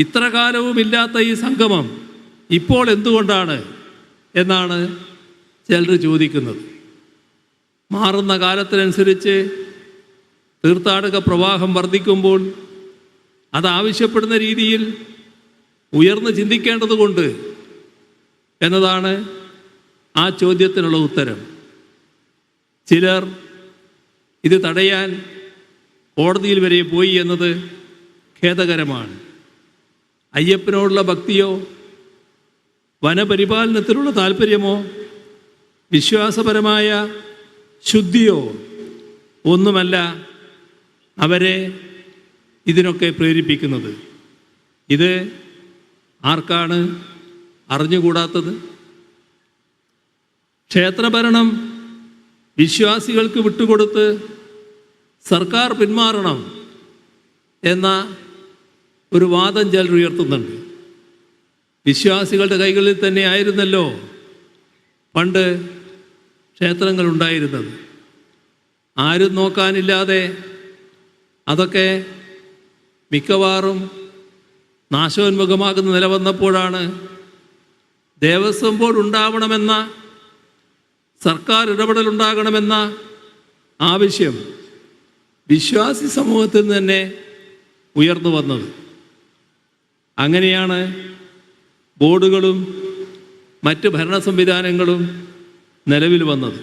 ഇത്ര കാലവുമില്ലാത്ത ഈ സംഗമം ഇപ്പോൾ എന്തുകൊണ്ടാണ് എന്നാണ് ചിലർ ചോദിക്കുന്നത്. മാറുന്ന കാലത്തിനനുസരിച്ച് തീർത്ഥാടക പ്രവാഹം വർദ്ധിക്കുമ്പോൾ അതാവശ്യപ്പെടുന്ന രീതിയിൽ ഉയർന്ന് ചിന്തിക്കേണ്ടതുകൊണ്ട് എന്നതാണ് ആ ചോദ്യത്തിനുള്ള ഉത്തരം. ചിലർ ഇത് തടയാൻ കോടതിയിൽ വരെ പോയി എന്നത് ഖേദകരമാണ്. അയ്യപ്പനോടുള്ള ഭക്തിയോ വനപരിപാലനത്തിലുള്ള താല്പര്യമോ വിശ്വാസപരമായ ശുദ്ധിയോ ഒന്നുമല്ല അവരെ ഇതിനൊക്കെ പ്രേരിപ്പിക്കുന്നത്. ഇത് ആർക്കാണ് അറിഞ്ഞുകൂടാത്തത്? ക്ഷേത്രഭരണം വിശ്വാസികൾക്ക് വിട്ടുകൊടുത്ത് സർക്കാർ പിന്മാറണം എന്ന ഒരു വാദം ചിലർ ഉയർത്തുന്നുണ്ട്. വിശ്വാസികളുടെ കൈകളിൽ തന്നെ ആയിരുന്നല്ലോ പണ്ട് ക്ഷേത്രങ്ങൾ ഉണ്ടായിരുന്നത്. ആരും നോക്കാനില്ലാതെ അതൊക്കെ മിക്കവാറും നാശോന്മുഖമാകുന്ന നില വന്നപ്പോഴാണ് ദേവസ്വം ബോർഡ് ഉണ്ടാവണമെന്ന, സർക്കാർ ഇടപെടലുണ്ടാകണമെന്ന ആവശ്യം വിശ്വാസി സമൂഹത്തിൽ നിന്ന് തന്നെ ഉയർന്നു വന്നത്. അങ്ങനെയാണ് ബോർഡുകളും മറ്റ് ഭരണ സംവിധാനങ്ങളും നിലവിൽ വന്നത്.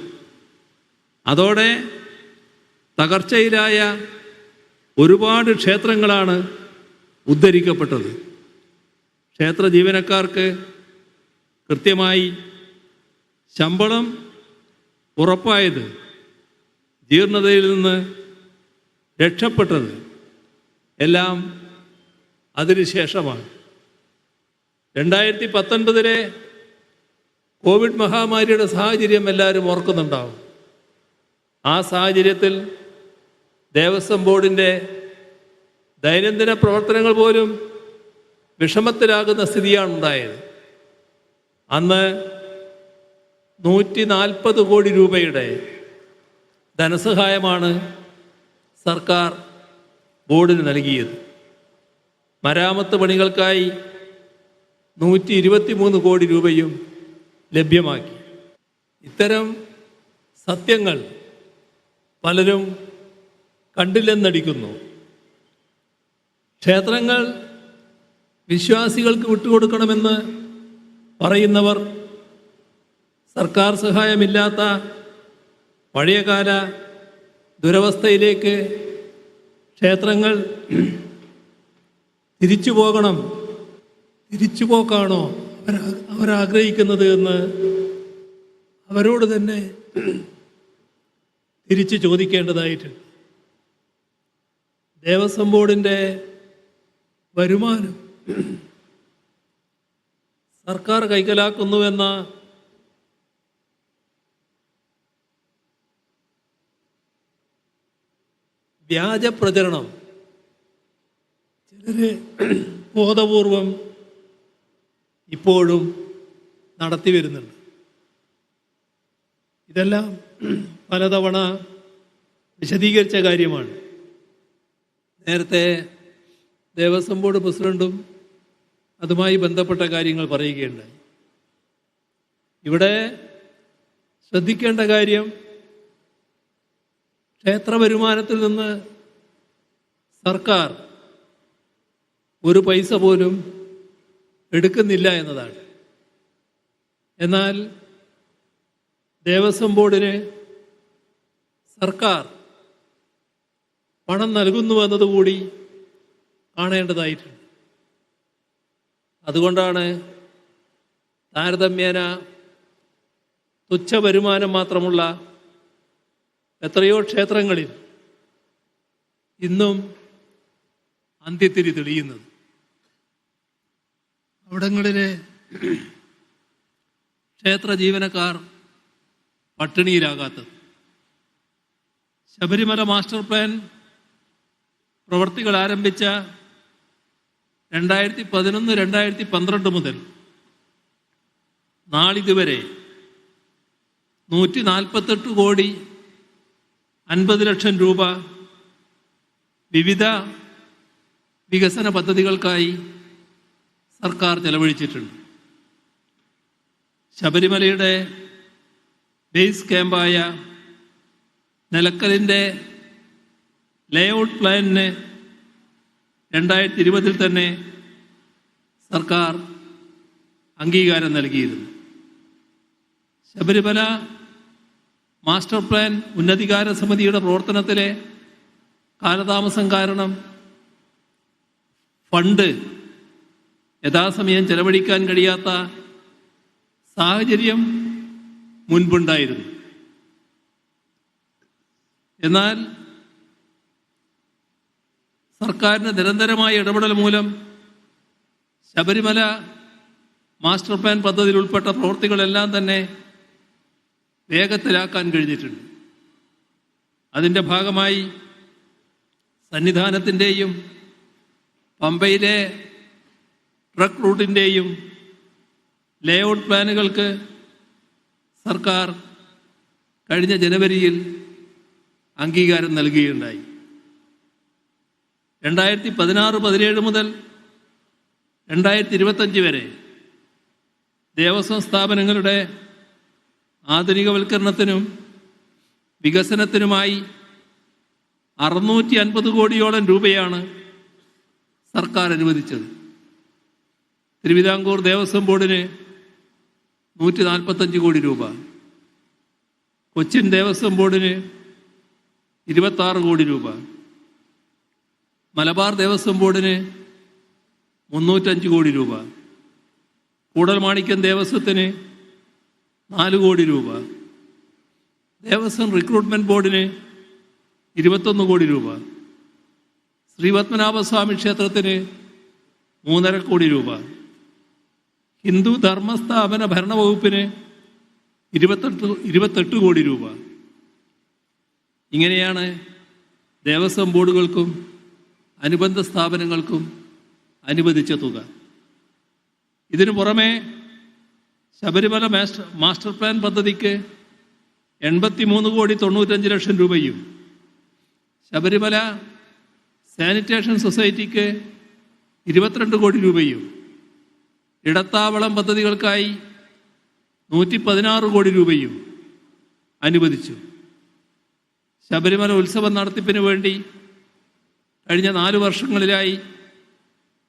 അതോടെ തകർച്ചയിലായ ഒരുപാട് ക്ഷേത്രങ്ങളാണ് ഉദ്ധരിക്കപ്പെട്ടത്. ക്ഷേത്ര ജീവനക്കാർക്ക് കൃത്യമായി ശമ്പളം ഉറപ്പായത്, ജീർണതയിൽ നിന്ന് രക്ഷപ്പെട്ടത് എല്ലാം അതിനുശേഷമാണ്. 2019 കോവിഡ് മഹാമാരിയുടെ സാഹചര്യം എല്ലാവരും ഓർക്കുന്നുണ്ടാവും. ആ സാഹചര്യത്തിൽ ദേവസ്വം ബോർഡിൻ്റെ ദൈനംദിന പ്രവർത്തനങ്ങൾ പോലും വിഷമത്തിലാകുന്ന സ്ഥിതിയാണ് ഉണ്ടായത്. അന്ന് 140 കോടി രൂപയുടെ ധനസഹായമാണ് സർക്കാർ ബോർഡിന് നൽകിയത്. മരാമത്ത് പണികൾക്കായി 123 കോടി രൂപയും ലഭ്യമാക്കി. ഇത്തരം സത്യങ്ങൾ പലരും കണ്ടില്ലെന്നടിക്കുന്നു. ക്ഷേത്രങ്ങൾ വിശ്വാസികൾക്ക് വിട്ടുകൊടുക്കണമെന്ന് പറയുന്നവർ സർക്കാർ സഹായമില്ലാത്ത പഴയകാല ദുരവസ്ഥയിലേക്ക് ക്ഷേത്രങ്ങൾ തിരിച്ചുപോക്കാണോ അവരാഗ്രഹിക്കുന്നത് എന്ന് അവരോട് തന്നെ തിരിച്ചു ചോദിക്കേണ്ടതായിട്ടുണ്ട്. ദേവസ്വം ബോർഡിൻ്റെ വരുമാനം സർക്കാർ കൈക്കലാക്കുന്നുവെന്ന വ്യാജ പ്രചരണം ചിലര് ബോധപൂർവം ഇപ്പോഴും നടത്തി വരുന്നുണ്ട്. ഇതെല്ലാം പലതവണ വിശദീകരിച്ച കാര്യമാണ്. നേരത്തെ ദേവസ്വം ബോർഡ് പ്രസിഡന്റും അതുമായി ബന്ധപ്പെട്ട കാര്യങ്ങൾ പറയുകയുണ്ടായി. ഇവിടെ ശ്രദ്ധിക്കേണ്ട കാര്യം, ക്ഷേത്ര വരുമാനത്തിൽ നിന്ന് സർക്കാർ ഒരു പൈസ പോലും എടുക്കുന്നില്ല എന്നതാണ്. എന്നാൽ ദേവസ്വം ബോർഡിന് സർക്കാർ പണം നൽകുന്നുവെന്നതുകൂടി കാണേണ്ടതായിട്ടുണ്ട്. അതുകൊണ്ടാണ് താരതമ്യേന തുച്ഛ വരുമാനം മാത്രമുള്ള എത്രയോ ക്ഷേത്രങ്ങളിൽ ഇന്നും അന്ത്യത്തിരി തെളിയുന്നത്. അവിടങ്ങളിലെ ക്ഷേത്ര ജീവനക്കാർ പട്ടിണിയിലാകാത്തത്. ശബരിമല മാസ്റ്റർ പ്ലാൻ പ്രവർത്തികൾ ആരംഭിച്ച 2011-2012 മുതൽ നാളിതുവരെ 148 കോടി 50 ലക്ഷം രൂപ വിവിധ വികസന പദ്ധതികൾക്കായി സർക്കാർ ചെലവഴിച്ചിട്ടുണ്ട്. ശബരിമലയുടെ ബേസ് ക്യാമ്പായ നിലക്കലിൻ്റെ ലേഔട്ട് പ്ലാനിന് 2020 തന്നെ സർക്കാർ അംഗീകാരം നൽകിയിരുന്നു. ശബരിമല മാസ്റ്റർ പ്ലാൻ ഉന്നതികാര സമിതിയുടെ പ്രവർത്തനത്തിലെ കാലതാമസം കാരണം ഫണ്ട് യഥാസമയം ചെലവഴിക്കാൻ കഴിയാത്ത സാഹചര്യം മുൻപുണ്ടായിരുന്നു. എന്നാൽ സർക്കാരിൻ്റെ നിരന്തരമായ ഇടപെടൽ മൂലം ശബരിമല മാസ്റ്റർ പ്ലാൻ പദ്ധതിയിൽ ഉൾപ്പെട്ട പ്രവൃത്തികളെല്ലാം തന്നെ വേഗത്തിലാക്കാൻ കഴിഞ്ഞിട്ടുണ്ട്. അതിൻ്റെ ഭാഗമായി സന്നിധാനത്തിൻ്റെയും പമ്പയിലെ ട്രക്ക് റൂട്ടിൻ്റെയും ലേഔട്ട് പ്ലാനുകൾക്ക് സർക്കാർ കഴിഞ്ഞ ജനുവരിയിൽ അംഗീകാരം നൽകുകയുണ്ടായി. 2016-17 മുതൽ 2025 വരെ ദേവസ്വം സ്ഥാപനങ്ങളുടെ ആധുനികവൽക്കരണത്തിനും വികസനത്തിനുമായി 650 കോടിയോളം രൂപയാണ് സർക്കാർ അനുവദിച്ചത്. തിരുവിതാംകൂർ ദേവസ്വം ബോർഡിന് 145 കോടി രൂപ, കൊച്ചിൻ ദേവസ്വം ബോർഡിന് 26 കോടി രൂപ, മലബാർ ദേവസ്വം ബോർഡിന് 305 കോടി രൂപ, കൂടൽമാണിക്യം ദേവസ്വത്തിന് 4 കോടി രൂപ, ദേവസ്വം റിക്രൂട്ട്മെന്റ് ബോർഡിന് 21 കോടി രൂപ, ശ്രീപത്മനാഭസ്വാമി ക്ഷേത്രത്തിന് 3.5 കോടി രൂപ, ഹിന്ദു ധർമ്മസ്ഥാപന ഭരണവകുപ്പിന് 28 കോടി രൂപ. ഇങ്ങനെയാണ് ദേവസ്വം ബോർഡുകൾക്കും അനുബന്ധ സ്ഥാപനങ്ങൾക്കും അനുവദിച്ച തുക. ഇതിനു പുറമെ ശബരിമല മാസ്റ്റർ പ്ലാൻ പദ്ധതിക്ക് 83,95,00,000 രൂപയും, ശബരിമല സാനിറ്റേഷൻ സൊസൈറ്റിക്ക് 22 കോടി രൂപയും, ഇടത്താവളം പദ്ധതികൾക്കായി 116 കോടി രൂപയും അനുവദിച്ചു. ശബരിമല ഉത്സവം നടത്തിപ്പിന് വേണ്ടി കഴിഞ്ഞ 4 വർഷങ്ങളിലായി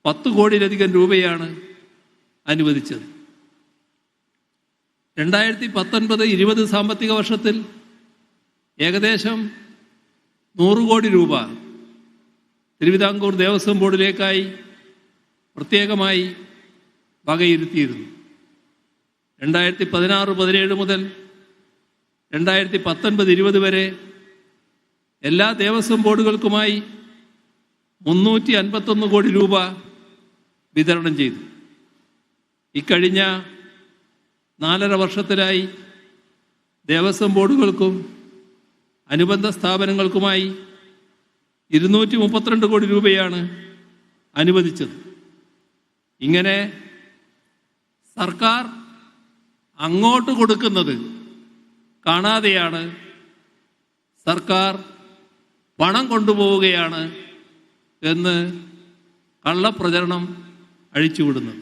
10 കോടിയിലധികം രൂപയാണ് അനുവദിച്ചത്. 2019-20 സാമ്പത്തിക വർഷത്തിൽ ഏകദേശം 100 കോടി രൂപ തിരുവിതാംകൂർ ദേവസ്വം ബോർഡിലേക്കായി പ്രത്യേകമായി വകയിരുത്തിയിരുന്നു. 2016-17 മുതൽ 2019-20 വരെ എല്ലാ ദേവസ്വം ബോർഡുകൾക്കുമായി 351 കോടി രൂപ വിതരണം ചെയ്തു. ഇക്കഴിഞ്ഞ 4.5 വർഷത്തിലായി ദേവസ്വം ബോർഡുകൾക്കും അനുബന്ധ സ്ഥാപനങ്ങൾക്കുമായി 232 കോടി രൂപയാണ് അനുവദിച്ചത്. ഇങ്ങനെ സർക്കാർ അങ്ങോട്ട് കൊടുക്കുന്നത് കാണാതെയാണ് സർക്കാർ പണം കൊണ്ടുപോവുകയാണ് എന്ന് കള്ളപ്രചരണം അഴിച്ചുവിടുന്നത്.